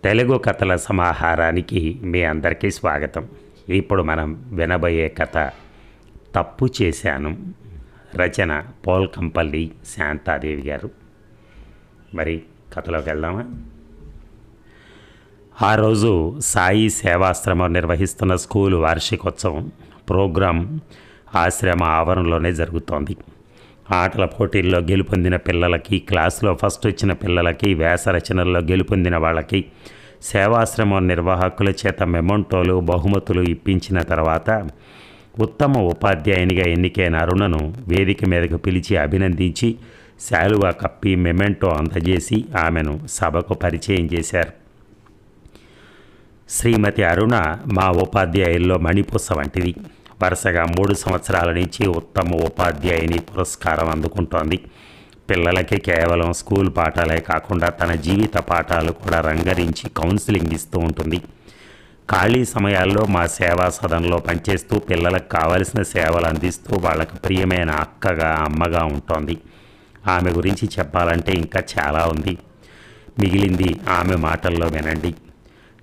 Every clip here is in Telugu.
తెలుగు కథల సమాహారానికి మీ అందరికీ స్వాగతం. ఇప్పుడు మనం వినబోయే కథ తప్పు చేశాను. రచన పోల్కంపల్లి శాంతాదేవి గారు. మరి కథలోకి వెళ్దామా? ఆ రోజు సాయి సేవాశ్రమం నిర్వహిస్తున్న స్కూలు వార్షికోత్సవం ప్రోగ్రాం ఆశ్రమ ఆవరణలోనే జరుగుతోంది. ఆటల పోటీల్లో గెలుపొందిన పిల్లలకి, క్లాసులో ఫస్ట్ వచ్చిన పిల్లలకి, వ్యాస రచనల్లో గెలుపొందిన వాళ్ళకి సేవాశ్రమం నిర్వాహకుల చేత మెమొంటోలు, బహుమతులు ఇప్పించిన తర్వాత ఉత్తమ ఉపాధ్యాయునిగా ఎన్నికైన అరుణను వేదిక మీదకు పిలిచి అభినందించి శాలువా కప్పి మెమెంటో అందజేసి ఆమెను సభకు పరిచయం చేశారు. శ్రీమతి అరుణ మా ఉపాధ్యాయుల్లో మణిపూస వంటిది. వరుసగా 3 సంవత్సరాల నుంచి ఉత్తమ ఉపాధ్యాయుని పురస్కారం అందుకుంటోంది. పిల్లలకి కేవలం స్కూల్ పాఠాలే కాకుండా తన జీవిత పాఠాలు కూడా రంగరించి కౌన్సిలింగ్ ఇస్తూ ఉంటుంది. ఖాళీ సమయాల్లో మా సేవా సదనంలో పనిచేస్తూ పిల్లలకు కావలసిన సేవలు అందిస్తూ వాళ్ళకు ప్రియమైన అక్కగా, అమ్మగా ఉంటోంది. ఆమె గురించి చెప్పాలంటే ఇంకా చాలా ఉంది. మిగిలింది ఆమె మాటల్లో వినండి.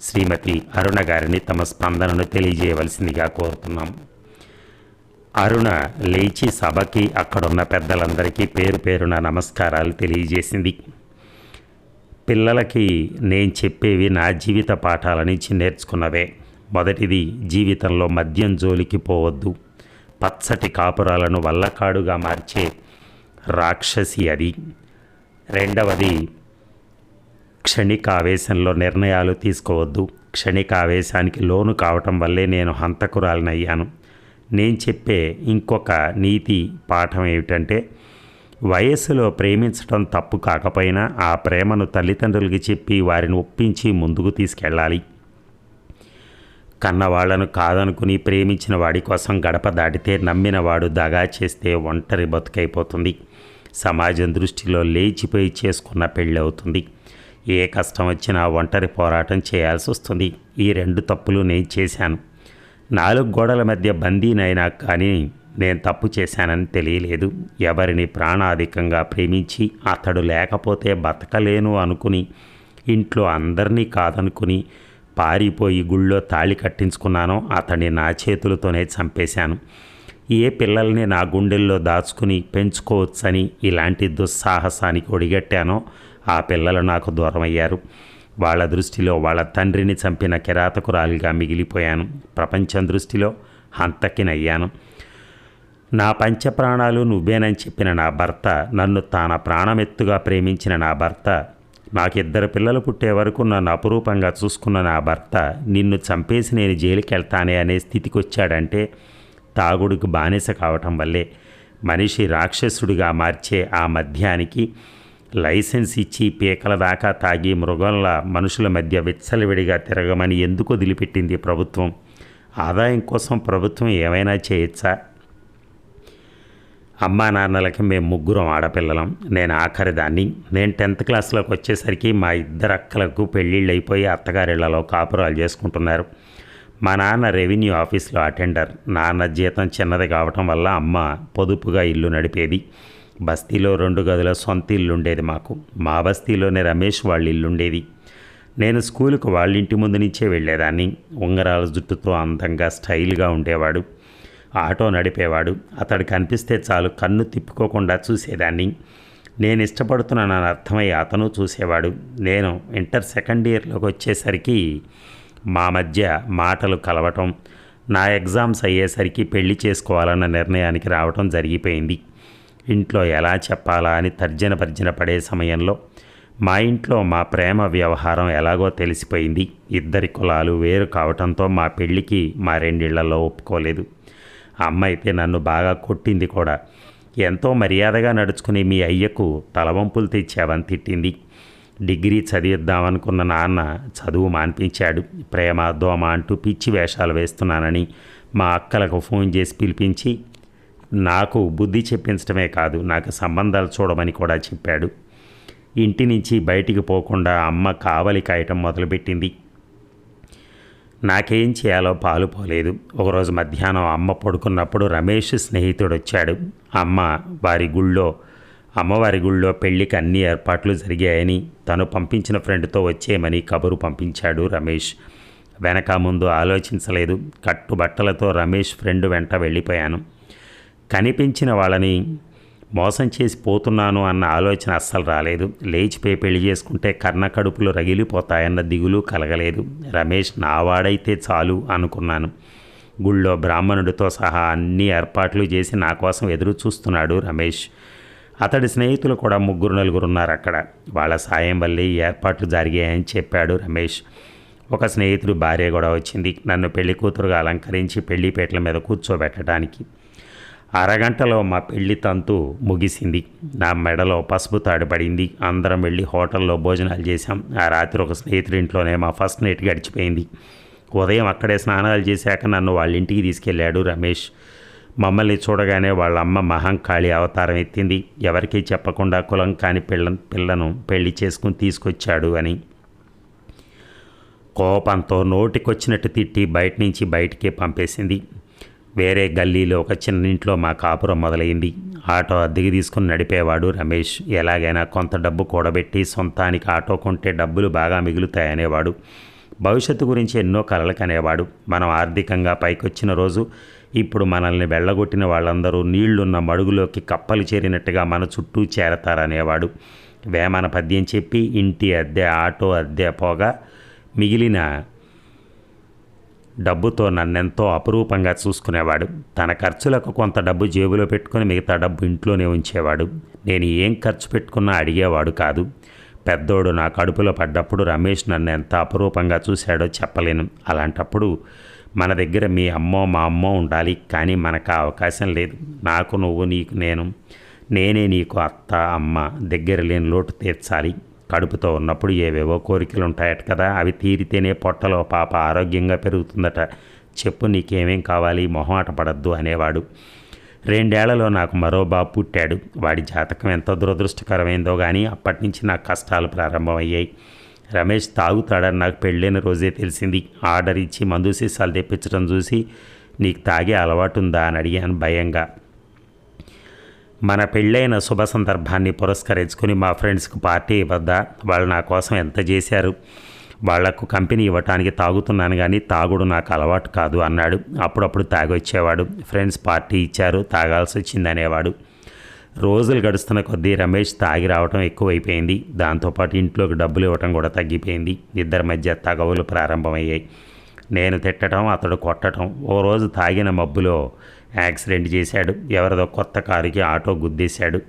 శ్రీమతి అరుణ గారిని తమ స్పందనను తెలియజేయవలసిందిగా కోరుతున్నాం. అరుణ లేచి సభకి, అక్కడున్న పెద్దలందరికీ పేరు పేరున నమస్కారాలు తెలియజేసింది. పిల్లలకి నేను చెప్పేవి నా జీవిత పాఠాల నుంచి నేర్చుకున్నవే. మొదటిది, జీవితంలో మద్యం జోలికి పోవద్దు. పచ్చటి కాపురాలను వల్లకాడుగా మార్చే రాక్షసి అది. రెండవది, క్షణికావేశంలో నిర్ణయాలు తీసుకోవద్దు. క్షణికావేశానికి లోను కావటం వల్లే నేను హంతకురాలనయ్యాను. నేను చెప్పే ఇంకొక నీతి పాఠం ఏమిటంటే, వయస్సులో ప్రేమించడం తప్పు కాకపోయినా ఆ ప్రేమను తల్లిదండ్రులకి చెప్పి వారిని ఒప్పించి ముందుకు తీసుకెళ్ళాలి. కన్నవాళ్లను కాదనుకుని ప్రేమించిన వాడి కోసం గడప దాటితే నమ్మినవాడు దగా చేస్తే ఒంటరి బతుకైపోతుంది. సమాజం దృష్టిలో లేచిపోయి చేసుకున్న పెళ్ళి అవుతుంది. ఏ కష్టం వచ్చినా ఒంటరి పోరాటం చేయాల్సి వస్తుంది. ఈ 2 తప్పులు నేను చేశాను. 4 గోడల మధ్య బందీనైనా కానీ నేను తప్పు చేశానని తెలియలేదు. ఎవరిని ప్రాణాధికంగా ప్రేమించి అతడు లేకపోతే బతకలేను అనుకుని ఇంట్లో అందరినీ కాదనుకుని పారిపోయి గుళ్ళో తాళి కట్టించుకున్నానో అతన్ని నా చేతులతోనే చంపేశాను. ఏ పిల్లల్ని నా గుండెల్లో దాచుకుని పెంచుకోవచ్చని ఇలాంటి దుస్సాహసానికి ఒడిగట్టానో ఆ పిల్లలు నాకు దూరమయ్యారు. వాళ్ళ దృష్టిలో వాళ్ళ తండ్రిని చంపిన కిరాతకురాలిగా మిగిలిపోయాను. ప్రపంచం దృష్టిలో హంతకినయ్యాను. నా పంచప్రాణాలు నువ్వేనని చెప్పిన నా భర్త, నన్ను తన ప్రాణమెత్తుగా ప్రేమించిన నా భర్త, నాకిద్దరు పిల్లలు పుట్టే వరకు నన్ను అపురూపంగా చూసుకున్న నా భర్త నిన్ను చంపేసి నేను జైలుకి వెళ్తానే అనే స్థితికి వచ్చాడంటే తాగుడుకు బానిస కావటం వల్లే. మనిషి రాక్షసుడిగా మార్చే ఆ మద్యానికి లైసెన్స్ ఇచ్చి పీకల దాకా తాగి మృగంలా మనుషుల మధ్య విచ్చలవిడిగా తిరగమని ఎందుకు వదిలిపెట్టింది ప్రభుత్వం? ఆదాయం కోసం ప్రభుత్వం ఏమైనా చేయొచ్చా? అమ్మా నాన్నలకి మేము 3 ఆడపిల్లలం. నేను ఆఖరిదాన్ని. నేను 10th క్లాస్లోకి వచ్చేసరికి మా 2 అక్కలకు పెళ్ళిళ్ళు అయిపోయి అత్తగారిళ్లలో కాపురాలు చేసుకుంటున్నారు. మా నాన్న రెవెన్యూ ఆఫీస్లో అటెండర్. నాన్న జీతం చిన్నది కావటం వల్ల అమ్మ పొదుపుగా ఇల్లు నడిపేది. బస్తీలో 2 గదుల సొంత ఇల్లు ఉండేది మాకు. మా బస్తీలోనే రమేష్ వాళ్ళ ఇల్లుండేది. నేను స్కూలుకు వాళ్ళ ఇంటి ముందు నుంచే వెళ్ళేదాన్ని. ఉంగరాల జుట్టుతో అందంగా స్టైల్గా ఉండేవాడు. ఆటో నడిపేవాడు. అతడు కనిపిస్తే చాలు కన్ను తిప్పుకోకుండా చూసేదాన్ని. నేను ఇష్టపడుతున్నానని అర్థమై అతను చూసేవాడు. నేను ఇంటర్ 2nd ఇయర్లోకి వచ్చేసరికి మా మధ్య మాటలు కలవటం, నా ఎగ్జామ్స్ అయ్యేసరికి పెళ్లి చేసుకోవాలన్న నిర్ణయానికి రావటం జరిగిపోయింది. ఇంట్లో ఎలా చెప్పాలా అని తర్జన పడే సమయంలో మా ఇంట్లో మా ప్రేమ వ్యవహారం ఎలాగో తెలిసిపోయింది. 2 కులాలు వేరు కావటంతో మా పెళ్ళికి మా 2 ఇళ్లలో ఒప్పుకోలేదు. అమ్మ అయితే నన్ను బాగా కొట్టింది కూడా. ఎంతో మర్యాదగా నడుచుకుని మీ అయ్యకు తలవంపులు తెచ్చావని తిట్టింది. డిగ్రీ చదివిద్దామనుకున్న నాన్న చదువు మాన్పించాడు. ప్రేమ దోమ అంటూ పిచ్చి వేషాలు వేస్తున్నానని మా అక్కలకు ఫోన్ చేసి పిలిపించి నాకు బుద్ధి చెప్పించడమే కాదు, నాకు సంబంధాలు చూడమని కూడా చెప్పాడు. ఇంటి నుంచి బయటికి పోకుండా అమ్మ కావలి కాయటం మొదలుపెట్టింది. నాకేం చేయాలో పాలుపోలేదు. ఒకరోజు మధ్యాహ్నం అమ్మ పడుకున్నప్పుడు రమేష్ స్నేహితుడు వచ్చాడు. అమ్మ వారి గుళ్ళో అమ్మవారి గుళ్ళో పెళ్లికి అన్ని ఏర్పాట్లు జరిగాయని తను పంపించిన ఫ్రెండ్తో వచ్చేయమని కబురు పంపించాడు రమేష్. వెనక ముందు ఆలోచించలేదు. కట్టుబట్టలతో రమేష్ ఫ్రెండ్ వెంట వెళ్ళిపోయాను. కనిపించిన వాళ్ళని మోసం చేసి పోతున్నాను అన్న ఆలోచన అస్సలు రాలేదు. లేచిపోయి పెళ్లి చేసుకుంటే కర్ణ కడుపులు రగిలిపోతాయన్న దిగులు కలగలేదు. రమేష్ నావాడైతే చాలు అనుకున్నాను. గుళ్ళో బ్రాహ్మణుడితో సహా అన్ని ఏర్పాట్లు చేసి నా కోసం ఎదురు చూస్తున్నాడు రమేష్. అతడి స్నేహితులు కూడా 3-4 ఉన్నారు అక్కడ. వాళ్ళ సాయం వల్లే ఈ ఏర్పాట్లు జరిగాయని చెప్పాడు రమేష్. ఒక స్నేహితుడు భార్య కూడా వచ్చింది నన్ను పెళ్లి కూతురుగా అలంకరించి పెళ్లిపేటల మీద కూర్చోబెట్టడానికి. అరగంటలో మా పెళ్లి తంతు ముగిసింది. నా మెడలో పసుపు తాడు పడింది. అందరం వెళ్ళి హోటల్లో భోజనాలు చేశాం. ఆ రాత్రి ఒక స్నేహితుడింట్లోనే మా ఫస్ట్ నైట్ గడిచిపోయింది. ఉదయం అక్కడే స్నానాలు చేశాక నన్ను వాళ్ళ ఇంటికి తీసుకెళ్లాడు రమేష్. మమ్మల్ని చూడగానే వాళ్ళ అమ్మ మహంకాళి అవతారం ఎత్తింది. ఎవరికీ చెప్పకుండా కులం కాని పిల్లను పెళ్లి చేసుకుని తీసుకొచ్చాడు అని కోపంతో నోటికొచ్చినట్టు తిట్టి బయటికే పంపేసింది. వేరే గల్లీలో ఒక చిన్న ఇంట్లో మా కాపురం మొదలైంది. ఆటో అద్దెకి తీసుకుని నడిపేవాడు రమేష్. ఎలాగైనా కొంత డబ్బు కూడబెట్టి సొంతానికి ఆటో కొంటే డబ్బులు బాగా మిగులుతాయనేవాడు. భవిష్యత్తు గురించి ఎన్నో కలలు కనేవాడు. మనం ఆర్థికంగా పైకొచ్చిన రోజు ఇప్పుడు మనల్ని వెళ్ళగొట్టిన వాళ్ళందరూ నీళ్లున్న మడుగులోకి కప్పలు చేరినట్టుగా మన చుట్టూ చేరతారనేవాడు. వేమన పద్యం చెప్పి ఇంటి అద్దె ఆటో అద్దె పోగా మిగిలిన డబ్బుతో నన్నెంతో అపురూపంగా చూసుకునేవాడు. తన ఖర్చులకు కొంత డబ్బు జేబులో పెట్టుకుని మిగతా డబ్బు ఇంట్లోనే ఉంచేవాడు. నేను ఏం ఖర్చు పెట్టుకున్నా అడిగేవాడు కాదు. పెద్దోడు నా కడుపులో పడ్డప్పుడు రమేష్ నన్ను ఎంత అపురూపంగా చూశాడో చెప్పలేను. అలాంటప్పుడు మన దగ్గర మీ అమ్మో మా అమ్మో ఉండాలి, కానీ మనకు అవకాశం లేదు. నాకు నువ్వు, నీకు నేను, నేనే నీకు అత్త అమ్మ. దగ్గర లేని లోటు తీర్చాలి. కడుపుతో ఉన్నప్పుడు ఏవేవో కోరికలు ఉంటాయట కదా, అవి తీరితేనే పొట్టలో పాప ఆరోగ్యంగా పెరుగుతుందట. చెప్పు నీకేమేం కావాలి, మొహమాట పడద్దు అనేవాడు. 2 ఏళ్లలో నాకు మరో బాబు పుట్టాడు. వాడి జాతకం ఎంత దురదృష్టకరమైందో కానీ అప్పటి నుంచి నాకు కష్టాలు ప్రారంభమయ్యాయి. రమేష్ తాగుతాడని నాకు పెళ్ళైన రోజే తెలిసింది. ఆర్డర్ ఇచ్చి మందు సీసాలు తెప్పించడం చూసి నీకు తాగే అలవాటు ఉందా అని అడిగాను భయంగా. మన పెళ్ళైన శుభ సందర్భాన్ని పురస్కరించుకుని మా ఫ్రెండ్స్కి పార్టీ ఇవ్వద్దా, వాళ్ళు నా కోసం ఎంత చేశారు, వాళ్లకు కంపెనీ ఇవ్వటానికి తాగుతున్నాను కానీ తాగుడు నాకు అలవాటు కాదు అన్నాడు. అప్పుడప్పుడు తాగొచ్చేవాడు. ఫ్రెండ్స్ పార్టీ ఇచ్చారు, తాగాల్సి వచ్చిందనేవాడు. రోజులు గడుస్తున్న కొద్దీ రమేష్ తాగి రావటం ఎక్కువైపోయింది. దాంతోపాటు ఇంట్లోకి డబ్బులు ఇవ్వటం కూడా తగ్గిపోయింది. ఇద్దరి మధ్య తగవులు ప్రారంభమయ్యాయి. నేను తిట్టడం, అతడు కొట్టడం. ఓ రోజు తాగిన మబ్బులో యాక్సిడెంట్ చేశాడు. ఎవరిదో కొత్త కారుకి ఆటో గుద్దేశాడు.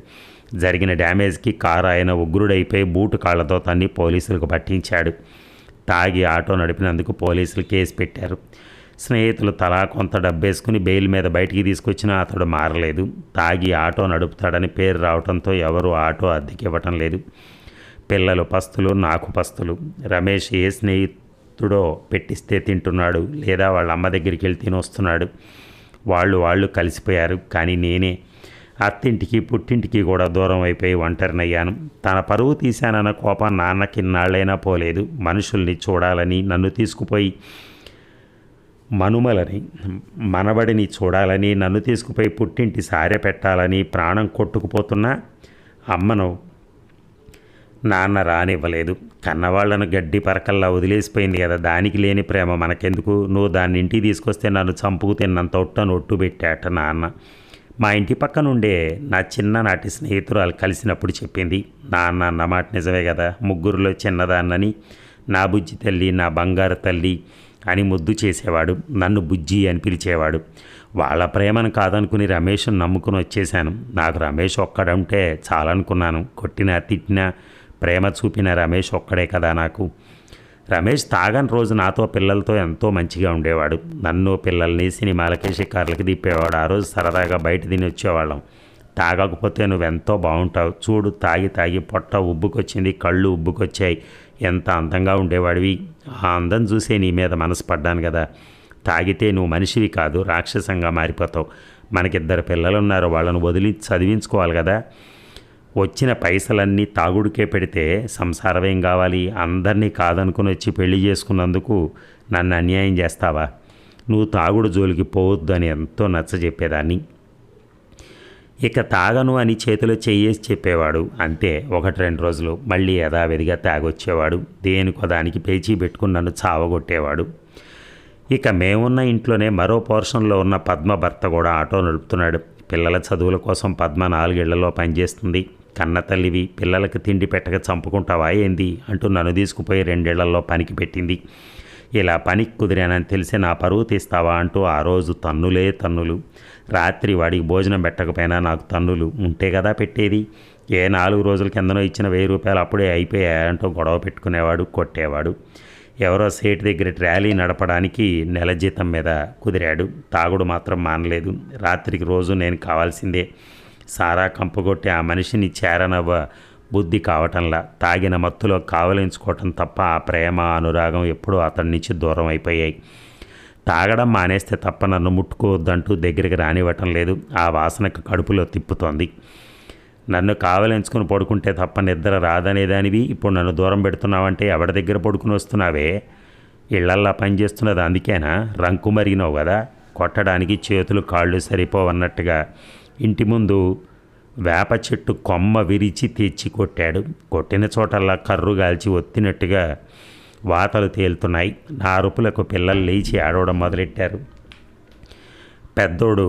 జరిగిన డ్యామేజ్కి కారు ఆయన ఉగ్రుడైపోయి బూటు కాళ్లతో తన్ని పోలీసులకు పట్టించాడు. తాగి ఆటో నడిపినందుకు పోలీసులు కేసు పెట్టారు. స్నేహితులు తలా కొంత డబ్బేసుకుని బెయిల్ మీద బయటికి తీసుకొచ్చినా అతడు మారలేదు. తాగి ఆటో నడుపుతాడని పేరు రావడంతో ఎవరు ఆటో అద్దెకి ఇవ్వటం లేదు. పిల్లలు పస్తులు, నాకు పస్తులు. రమేష్ ఏ స్నేహితుడో పెట్టిస్తే తింటున్నాడు, లేదా వాళ్ళ అమ్మ దగ్గరికి వెళ్ళి తినొస్తున్నాడు. వాళ్ళు కలిసిపోయారు. కానీ నేనే అత్తింటికి పుట్టింటికి కూడా దూరం అయిపోయి ఒంటరినయ్యాను. తన పరువు తీశానన్న కోపం నాన్నకి ఇన్నాళ్ళైనా పోలేదు. మనుషుల్ని చూడాలని, నన్ను తీసుకుపోయి మనవడిని చూడాలని, నన్ను తీసుకుపోయి పుట్టింటి సారె పెట్టాలని ప్రాణం కొట్టుకుపోతున్నా అమ్మను నాన్న రానివ్వలేదు. కన్నవాళ్లను గడ్డి పరకల్లా వదిలేసిపోయింది కదా, దానికి లేని ప్రేమ మనకెందుకు, నువ్వు దాన్ని ఇంటికి తీసుకొస్తే నన్ను చంపుకు తిన్నంత ఒట్టు పెట్టాట నాన్న. మా ఇంటి పక్కనుండే నా చిన్ననాటి స్నేహితురాలు కలిసినప్పుడు చెప్పింది. నాన్న అన్నమాట నిజమే కదా, 3 చిన్నదాన్నని నా బుజ్జి తల్లి, నా బంగారు తల్లి అని ముద్దు చేసేవాడు. నన్ను బుజ్జి అని పిలిచేవాడు. వాళ్ళ ప్రేమను కాదనుకుని రమేష్ను నమ్ముకుని వచ్చేశాను. నాకు రమేష్ ఒక్కడంటే చాలనుకున్నాను. కొట్టినా తిట్టినా ప్రేమ చూపిన రమేష్ ఒక్కడే కదా నాకు. రమేష్ తాగని రోజు నాతో పిల్లలతో ఎంతో మంచిగా ఉండేవాడు. నన్ను పిల్లల్ని సినిమాలకి షికార్లకి తిప్పేవాడు. ఆ రోజు సరదాగా బయట తిని వచ్చేవాళ్ళం. తాగకపోతే నువ్వెంతో బాగుంటావు, చూడు తాగి పొట్ట ఉబ్బుకొచ్చింది, కళ్ళు ఉబ్బుకొచ్చాయి, ఎంత అందంగా ఉండేవాడివి. ఆ అందం చూసే నీ మీద మనసు పడ్డాను కదా. తాగితే నువ్వు మనిషివి కాదు, రాక్షసంగా మారిపోతావు. మనకిద్దరు పిల్లలున్నారు, వాళ్ళను వదిలి చదివించుకోవాలి కదా. వచ్చిన పైసలన్నీ తాగుడికే పెడితే సంసారం ఏం కావాలి? అందరినీ కాదనుకుని వచ్చి పెళ్లి చేసుకున్నందుకు నన్ను అన్యాయం చేస్తావా? నువ్వు తాగుడు జోలికి పోవద్దు అని ఎంతో నచ్చజెప్పేదాన్ని. ఇక తాగను అని చేతిలో చెయ్యేసి చెప్పేవాడు. అంతే, 1-2 రోజులు మళ్ళీ యథావిధిగా తాగొచ్చేవాడు. దేనికో దానికి పేచీ పెట్టుకుని నన్ను చావగొట్టేవాడు. ఇక మేమున్న ఇంట్లోనే మరో పోర్షన్లో ఉన్న పద్మ భర్త కూడా ఆటో నడుపుతున్నాడు. పిల్లల చదువుల కోసం పద్మ 4 ఏళ్లలో పనిచేస్తుంది. కన్న తల్లివి పిల్లలకు తిండి పెట్టక చంపుకుంటావా ఏంది అంటూ నన్ను తీసుకుపోయి 2 ఏళ్లలో పనికి పెట్టింది. ఇలా పనికి కుదిరానని తెలిసి నా పరువు తీస్తావా అంటూ ఆ రోజు తన్నులే తన్నులు. రాత్రి వాడికి భోజనం పెట్టకపోయినా నాకు తన్నులు ఉంటే కదా పెట్టేది. ఏ 4 రోజుల కిందనో ఇచ్చిన 1000 రూపాయలు అప్పుడే అయిపోయాయంటూ గొడవ పెట్టుకునేవాడు, కొట్టేవాడు. ఎవరో సేటు దగ్గర ట్రాలీ నడపడానికి నెల జీతం మీద కుదిరాడు. తాగుడు మాత్రం మానలేదు. రాత్రికి రోజు నేను కావాల్సిందే. సారా కంపగొట్టి ఆ మనిషిని చేరనవ్వ బుద్ధి కావటంలా తాగిన మత్తులో కావలించుకోవటం తప్ప ఆ ప్రేమ అనురాగం ఎప్పుడూ అతడి నుంచి దూరం అయిపోయాయి. తాగడం మానేస్తే తప్ప నన్ను ముట్టుకోవద్దంటూ దగ్గరికి రానివ్వటం లేదు. ఆ వాసనకు కడుపులో తిప్పుతోంది. నన్ను కావలించుకుని పడుకుంటే తప్ప నిద్ర రాదనేదానివి ఇప్పుడు నన్ను దూరం పెడుతున్నావంటే ఎవరి దగ్గర పడుకుని వస్తున్నావే? ఇళ్లల్లా పనిచేస్తున్నది అందుకేనా? రంకు మరిగినావు కదా. కొట్టడానికి చేతులు కాళ్ళు సరిపోవన్నట్టుగా ఇంటి ముందు వేప చెట్టు కొమ్మ విరిచి తెచ్చి కొట్టాడు. కొట్టిన చోటల్లా కర్రు గాల్చి ఒత్తినట్టుగా వాతలు తేలుతున్నాయి. నా అరుపులకు పిల్లలు లేచి ఆడవడం మొదలెట్టారు. పెద్దోడు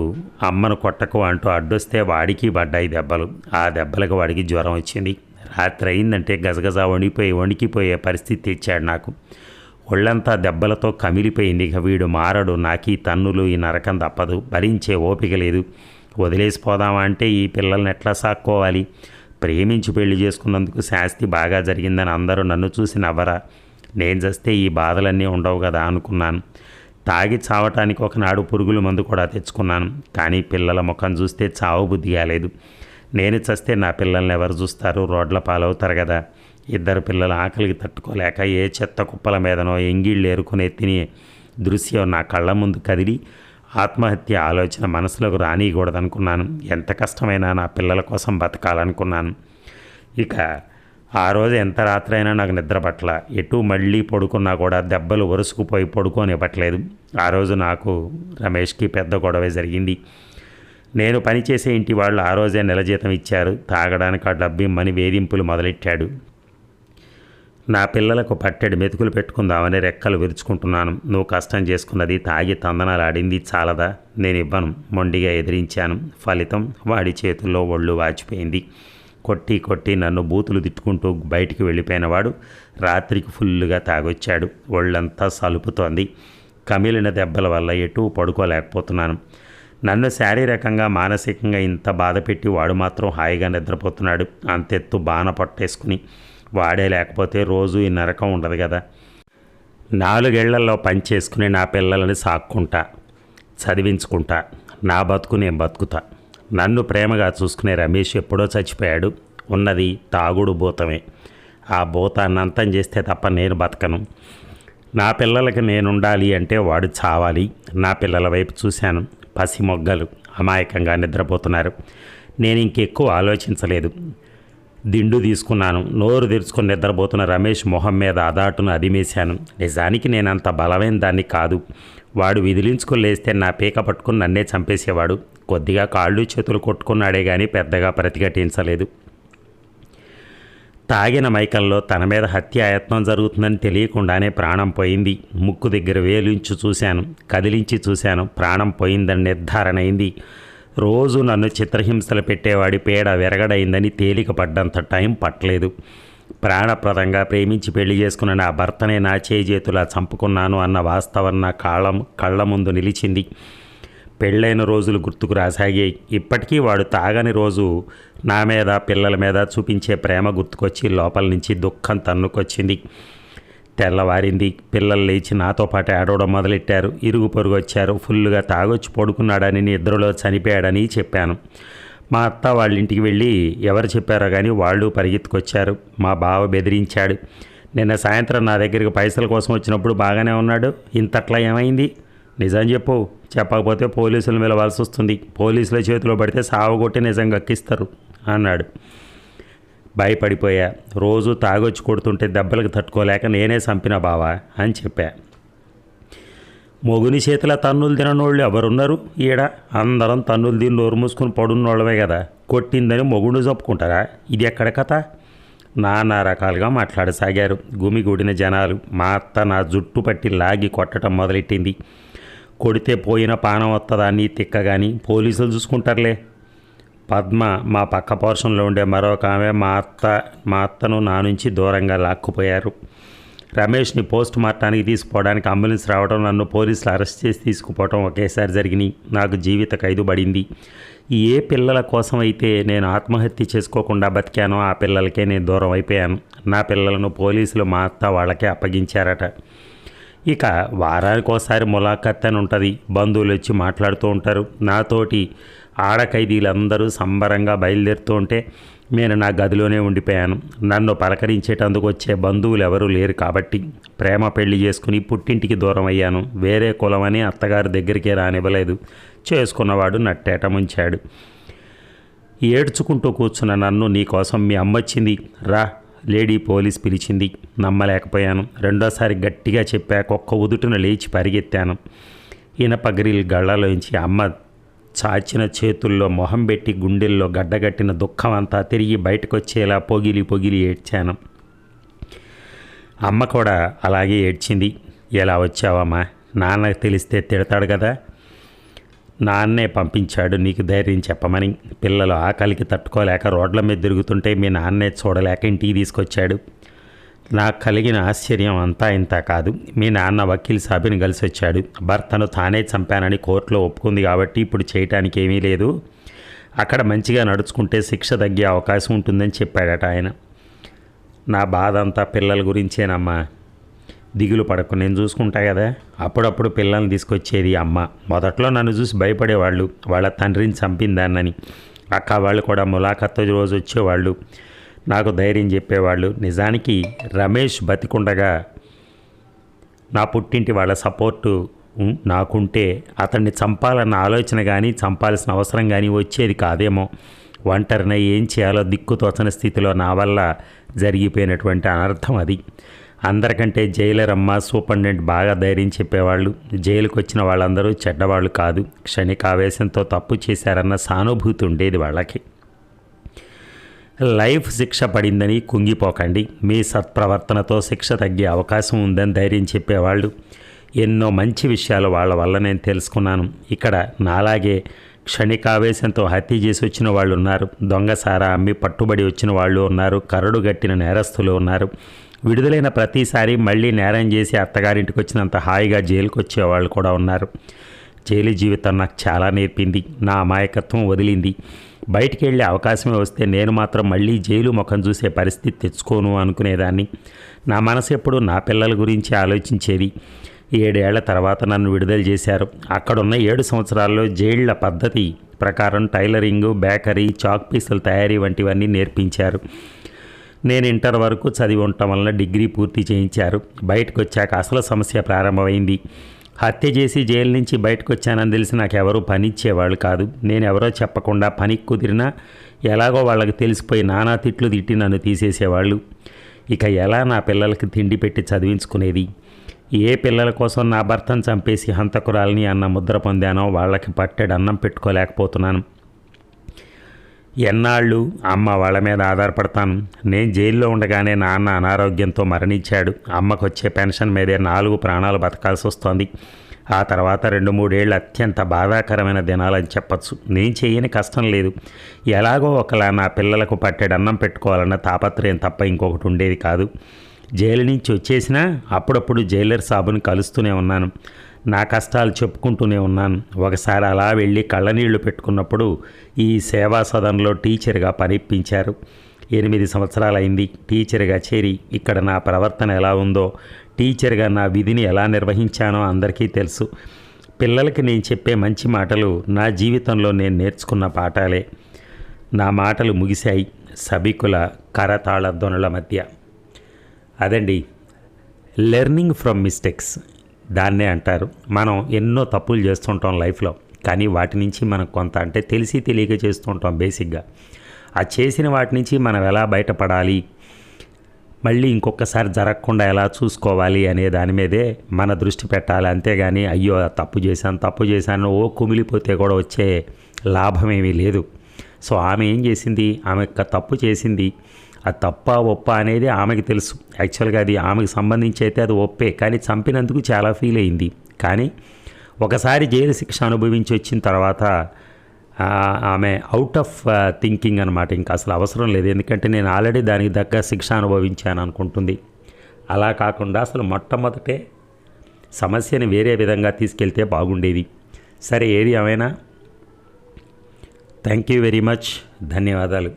అమ్మను కొట్టకు అంటూ అడ్డొస్తే వాడికి పడ్డాయి దెబ్బలు. ఆ దెబ్బలకు వాడికి జ్వరం వచ్చింది. రాత్రి అయిందంటే గజగజ వణికిపోయే పరిస్థితి తెచ్చాడు నాకు. ఒళ్ళంతా దెబ్బలతో కమిలిపోయింది. ఇక వీడు మారడు. నాకు ఈ తన్నులు ఈ నరకం తప్పదు. భరించే ఓపిక లేదు. వదిలేసిపోదామా అంటే ఈ పిల్లల్ని ఎట్లా సాక్కోవాలి? ప్రేమించి పెళ్లి చేసుకున్నందుకు శాస్తి బాగా జరిగిందని అందరూ నన్ను చూసి నవ్వరా? నేను చస్తే ఈ బాధలన్నీ ఉండవు కదా అనుకున్నాను. తాగి చావటానికి ఒకనాడు పురుగుల మందు కూడా తెచ్చుకున్నాను. కానీ పిల్లల ముఖం చూస్తే చావు బుద్ధి కాలేదు. నేను చస్తే నా పిల్లల్ని ఎవరు చూస్తారు? రోడ్ల పాలవుతారు కదా. 2 పిల్లల ఆకలికి తట్టుకోలేక ఏ చెత్త కుప్పల మీదనో ఎంగిళ్ళు ఏరుకునే తినే దృశ్యం నా కళ్ళ ముందు కదిలి ఆత్మహత్య ఆలోచన మనసులోకి రానియకూడదనుకున్నాను. ఎంత కష్టమైనా నా పిల్లల కోసం బతకాలనుకున్నాను. ఇక ఆ రోజు ఎంత రాత్రైనా నాకు నిద్ర పట్ల. ఎటు మళ్ళీ పడుకున్నా కూడా దెబ్బలు వరుసుకుపోయి పడుకోనివ్వట్లేదు. ఆ రోజు నాకు రమేష్కి పెద్ద గొడవే జరిగింది. నేను పనిచేసే ఇంటి వాళ్ళు ఆ రోజే నెల జీతం ఇచ్చారు. తాగడానికి ఆ డబ్బిమ్మని వేధింపులు మొదలెట్టాడు. నా పిల్లలకు పట్టెడు మెతుకులు పెట్టుకుందామని రెక్కలు విరుచుకుంటున్నాను. నువ్వు కష్టం చేసుకున్నది తాగి తందనాలాడింది చాలదా? నేను ఇవ్వను మొండిగా ఎదిరించాను. ఫలితం వాడి చేతుల్లో ఒళ్ళు వాచిపోయింది. కొట్టి నన్ను బూతులు తిట్టుకుంటూ బయటికి వెళ్ళిపోయినవాడు రాత్రికి ఫుల్లుగా తాగొచ్చాడు. ఒళ్ళంతా సలుపుతోంది. కమిలిన దెబ్బల వల్ల ఎటూ పడుకోలేకపోతున్నాను. నన్ను శారీరకంగా మానసికంగా ఇంత బాధ పెట్టి వాడు మాత్రం హాయిగా నిద్రపోతున్నాడు. అంతెత్తు బాణ పట్టేసుకుని. వాడే లేకపోతే రోజు ఈ నరకం ఉండదు కదా. 4 ఏళ్లలో పని చేసుకుని నా పిల్లలని సాక్కుంటా, చదివించుకుంటా. నా బతుకు నేను బతుకుతా. నన్ను ప్రేమగా చూసుకునే రమేష్ ఎప్పుడో చచ్చిపోయాడు. ఉన్నది తాగుడు భూతమే. ఆ భూతాన్ని అంతం చేస్తే తప్ప నేను బతకను. నా పిల్లలకి నేనుండాలి అంటే వాడు చావాలి. నా పిల్లల వైపు చూశాను. పసి మొగ్గలు అమాయకంగా నిద్రపోతున్నారు. నేను ఇంకెక్కువ ఆలోచించలేదు. దిండు తీసుకున్నాను. నోరు తెరుచుకొని నిద్రపోతున్న రమేష్ మొహం మీద అదాటును అదిమేశాను. నిజానికి నేనంత బలమైన దాన్ని కాదు. వాడు విదిలించుకొని లేస్తే నా పీక పట్టుకుని నన్నే చంపేసేవాడు. కొద్దిగా కాళ్ళు చేతులు కొట్టుకున్నాడే కానీ పెద్దగా ప్రతిఘటించలేదు. తాగిన మైకంలో తన మీద హత్యాయత్నం జరుగుతుందని తెలియకుండానే ప్రాణం పోయింది. ముక్కు దగ్గర వేలించి చూశాను, కదిలించి చూశాను. ప్రాణం పోయిందని నిర్ధారణ అయింది. రోజు నన్ను చిత్రహింసలు పెట్టేవాడి పేడ విరగడైందని తేలిక పడ్డంత టైం పట్టలేదు. ప్రాణప్రదంగా ప్రేమించి పెళ్లి చేసుకున్న నా భర్తనే నా చేతులా చంపుకున్నాను అన్న వాస్తవం నా కళ్ళ ముందు నిలిచింది. పెళ్ళైన రోజులు గుర్తుకు రాసాగాయి. ఇప్పటికీ వాడు తాగని రోజు నా మీద పిల్లల మీద చూపించే ప్రేమ గుర్తుకొచ్చి లోపల నుంచి దుఃఖం తన్నుకొచ్చింది. తెల్లవారింది. పిల్లలు లేచి నాతో పాటు ఆడవడం మొదలెట్టారు. ఇరుగు పొరుగు వచ్చారు. ఫుల్లుగా తాగొచ్చి పడుకున్నాడని నిద్రలో చనిపోయాడని చెప్పాను. మా అత్త వాళ్ళ ఇంటికి వెళ్ళి ఎవరు చెప్పారో కానీ వాళ్ళు పరిగెత్తుకొచ్చారు. మా బావ బెదిరించాడు. నిన్న సాయంత్రం నా దగ్గరికి పైసల కోసం వచ్చినప్పుడు బాగానే ఉన్నాడు. ఇంతట్లా ఏమైంది? నిజం చెప్పు. చెప్పకపోతే పోలీసులు పిలవాల్సి వస్తుంది. పోలీసుల చేతిలో పడితే సావగొట్టి నిజం గక్కిస్తారు అన్నాడు. భయపడిపోయా. రోజు తాగొచ్చి కొడుతుంటే దెబ్బలకు తట్టుకోలేక నేనే చంపిన బావా అని చెప్పా. మొగుని చేతిలో తన్నులు తిననోళ్ళు ఎవరున్నారు ఈడ? అందరం తన్నులు తిని నోరు మూసుకుని పడున్నోళ్ళమే కదా. కొట్టిందని మొగుడు చెప్పుకుంటారా? ఇది ఎక్కడ కథ? నానా రకాలుగా మాట్లాడసాగారు. గుమిగూడిన జనాలు. మా అత్త నా జుట్టు పట్టి లాగి కొట్టడం మొదలెట్టింది. కొడితే పోయిన పానం వస్తుందా నీ తిక్క కానీ, పోలీసులు చూసుకుంటారులే. పద్మ మా పక్క పోర్షన్లో ఉండే మరొక ఆమె మా అత్తను నా నుంచి దూరంగా లాక్కుపోయారు. రమేష్ని పోస్ట్ మార్టానికి తీసుకుపోవడానికి అంబులెన్స్ రావడం, నన్ను పోలీసులు అరెస్ట్ చేసి తీసుకుపోవడం ఒకేసారి జరిగినాయి. నాకు జీవిత ఖైదు పడింది. ఏ పిల్లల కోసం అయితే నేను ఆత్మహత్య చేసుకోకుండా బతికానో ఆ పిల్లలకే నేను దూరం అయిపోయాను. నా పిల్లలను పోలీసులు మా అత్త వాళ్ళకే అప్పగించారట. ఇక వారానికి ఒకసారి ములాఖత్ అని ఉంటుంది. బంధువులు వచ్చి మాట్లాడుతూ ఉంటారు. నాతోటి ఆడ ఖైదీలందరూ సంబరంగా బయలుదేరుతూ ఉంటే నేను నా గదిలోనే ఉండిపోయాను. నన్ను పలకరించేటందుకు వచ్చే బంధువులు ఎవరూ లేరు కాబట్టి ప్రేమ పెళ్లి చేసుకుని పుట్టింటికి దూరం అయ్యాను. వేరే కులమని అత్తగారి దగ్గరికే రానివ్వలేదు. చేసుకున్నవాడు నట్టేట ముంచాడు. ఏడ్చుకుంటూ కూర్చున్న నన్ను, నీకోసం మీ అమ్మ వచ్చింది రా, లేడీ పోలీస్ పిలిచింది. నమ్మలేకపోయాను. రెండోసారి గట్టిగా చెప్పాక ఒక్క ఉదుటున లేచి పరిగెత్తాను. ఇనప గ్రిల్ గళ్ళలోంచి అమ్మ చాచిన చేతుల్లో మొహం పెట్టి గుండెల్లో గడ్డగట్టిన దుఃఖం అంతా తిరిగి బయటకు వచ్చేలా పొగిలి పొగిలి ఏడ్చాను. అమ్మ కూడా అలాగే ఏడ్చింది. ఎలా వచ్చావమ్మా? నాన్నకు తెలిస్తే తిడతాడు కదా. నాన్నే పంపించాడు నీకు ధైర్యం చెప్పమని. పిల్లలు ఆకలికి తట్టుకోలేక రోడ్ల మీద తిరుగుతుంటే మీ నాన్నే చూడలేక ఇంటికి తీసుకొచ్చాడు. నాకు కలిగిన ఆశ్చర్యం అంతా ఇంత కాదు. మీ నాన్న వకీల్ సాబిని కలిసి వచ్చాడు. భర్తను తానే చంపానని కోర్టులో ఒప్పుకుంది కాబట్టి ఇప్పుడు చేయటానికి ఏమీ లేదు. అక్కడ మంచిగా నడుచుకుంటే శిక్ష తగ్గే అవకాశం ఉంటుందని చెప్పాడట ఆయన. నా బాధ అంతా పిల్లల గురించేనమ్మా. దిగులు పడకు, నేను చూసుకుంటా కదా. అప్పుడప్పుడు పిల్లల్ని తీసుకొచ్చేది అమ్మ. మొదట్లో నన్ను చూసి భయపడేవాళ్ళు, వాళ్ళ తండ్రిని చంపిందాన్నని. అక్క వాళ్ళు కూడా ములాఖత్తు రోజు వచ్చేవాళ్ళు, నాకు ధైర్యం చెప్పేవాళ్ళు. నిజానికి రమేష్ బతికుండగా నా పుట్టింటి వాళ్ళ సపోర్టు నాకుంటే అతన్ని చంపాలన్న ఆలోచన కానీ చంపాల్సిన అవసరం కానీ వచ్చేది కాదేమో. ఒంటరిన ఏం చేయాలో దిక్కుతోచని స్థితిలో నా వల్ల జరిగిపోయినటువంటి అనర్థం అది. అందరికంటే జైలర్ అమ్మ, సూపరింటెండెంట్ బాగా ధైర్యం చెప్పేవాళ్ళు. జైలుకు వచ్చిన వాళ్ళందరూ చెడ్డవాళ్ళు కాదు, క్షణిక ఆవేశంతో తప్పు చేశారన్న సానుభూతి ఉండేది వాళ్ళకి. లైఫ్ శిక్ష పడిందని కుంగిపోకండి, మీ సత్ప్రవర్తనతో శిక్ష తగ్గే అవకాశం ఉందని ధైర్యం చెప్పేవాళ్ళు. ఎన్నో మంచి విషయాలు వాళ్ళ వల్ల నేను తెలుసుకున్నాను. ఇక్కడ నాలాగే క్షణికావేశంతో హత్య చేసి వచ్చిన వాళ్ళు ఉన్నారు, దొంగసారా అమ్మి పట్టుబడి వచ్చిన వాళ్ళు ఉన్నారు, కరడు గట్టిన నేరస్తులు ఉన్నారు. విడుదలైన ప్రతిసారి మళ్ళీ నేరం చేసి అత్తగారింటికి వచ్చినంత హాయిగా జైలుకి వచ్చేవాళ్ళు కూడా ఉన్నారు. జైలు జీవితం నాకు చాలా నేర్పింది. నా అమాయకత్వం వదిలింది. బయటికి వెళ్ళే అవకాశమే వస్తే నేను మాత్రం మళ్ళీ జైలు ముఖం చూసే పరిస్థితి తెచ్చుకోను అనుకునేదాన్ని. నా మనసు ఎప్పుడు నా పిల్లల గురించి ఆలోచించేది. 7 ఏళ్ల తర్వాత నన్ను విడుదల చేశారు. అక్కడున్న 7 సంవత్సరాల్లో జైళ్ల పద్ధతి ప్రకారం టైలరింగు, బేకరీ, చాక్ పీసుల తయారీ వంటివన్నీ నేర్పించారు. నేను ఇంటర్ వరకు చదివి ఉండటం వలన డిగ్రీ పూర్తి చేయించారు. బయటకు వచ్చాక అసలు సమస్య ప్రారంభమైంది. హత్య చేసి జైలు నుంచి బయటకు వచ్చానని తెలిసి నాకు ఎవరూ పని ఇచ్చేవాళ్ళు కాదు. నేను ఎవరో చెప్పకుండా పనికి కుదిరినా ఎలాగో వాళ్ళకి తెలిసిపోయి నానా తిట్లు తిట్టి నన్ను తీసేసేవాళ్ళు. ఇక ఎలా నా పిల్లలకి తిండి పెట్టి చదివించుకునేది? ఏ పిల్లల కోసం నా భర్తను చంపేసి హంతకురాలని అన్న ముద్ర పొందానో వాళ్ళకి పట్టెడు అన్నం పెట్టుకోలేకపోతున్నాను. ఎన్నాళ్ళు అమ్మ వాళ్ళ మీద ఆధారపడతాను. నేను జైల్లో ఉండగానే నాన్న అనారోగ్యంతో మరణించాడు. అమ్మకు వచ్చే పెన్షన్ మీదే 4 ప్రాణాలు బతకాల్సి వస్తోంది. ఆ తర్వాత 2-3 ఏళ్ళు అత్యంత బాధాకరమైన దినాలని చెప్పచ్చు. నేను చేయని కష్టం లేదు. ఎలాగో ఒకలా నా పిల్లలకు పట్టెడు అన్నం పెట్టుకోవాలన్న తాపత్రయం తప్ప ఇంకొకటి ఉండేది కాదు. జైలు నుంచి వచ్చేసినా అప్పుడప్పుడు జైలర్ సాబుని కలుస్తూనే ఉన్నాను. నా కష్టాలు చెప్పుకుంటూనే ఉన్నాను. ఒకసారి అలా వెళ్ళి కళ్ళనీళ్లు పెట్టుకున్నప్పుడు ఈ సేవా సదన్లో టీచర్గా పనిపించారు. 8 సంవత్సరాలైంది టీచర్గా చేరి. ఇక్కడ నా ప్రవర్తన ఎలా ఉందో, టీచర్గా నా విధిని ఎలా నిర్వహించానో అందరికీ తెలుసు. పిల్లలకి నేను చెప్పే మంచి మాటలు నా జీవితంలో నేను నేర్చుకున్న పాఠాలే. నా మాటలు ముగిశాయి సభికుల కరతాళ ధ్వనుల మధ్య. అదండి లెర్నింగ్ ఫ్రమ్ మిస్టేక్స్, దాన్నే అంటారు. మనం ఎన్నో తప్పులు చేస్తుంటాం లైఫ్లో, కానీ వాటి నుంచి మనం కొంత అంటే తెలిసి తెలియక చేస్తుంటాం బేసిక్గా. ఆ చేసిన వాటి నుంచి మనం ఎలా బయటపడాలి, మళ్ళీ ఇంకొకసారి జరగకుండా ఎలా చూసుకోవాలి అనే దాని మీదే మన దృష్టి పెట్టాలి. అంతేగాని అయ్యో తప్పు చేశాను ఓ కుమిలిపోతే కూడా వచ్చే లాభమేమీ లేదు. సో ఆమె ఏం చేసింది, ఆమె తప్పు చేసింది. అది తప్ప ఒప్ప అనేది ఆమెకి తెలుసు. యాక్చువల్గా అది ఆమెకు సంబంధించి అయితే అది ఒప్పే, కానీ చంపినందుకు చాలా ఫీల్ అయింది. కానీ ఒకసారి జైలు శిక్ష అనుభవించి వచ్చిన తర్వాత ఆమె అవుట్ ఆఫ్ థింకింగ్ అనమాట. ఇంకా అసలు అవసరం లేదు, ఎందుకంటే నేను ఆల్రెడీ దానికి తగ్గ శిక్ష అనుభవించాను అనుకుంటుంది. అలా కాకుండా అసలు మొట్టమొదటే సమస్యని వేరే విధంగా తీసుకెళ్తే బాగుండేది. సరే, ఏది ఏమైనా థ్యాంక్ యూ వెరీ మచ్, ధన్యవాదాలు.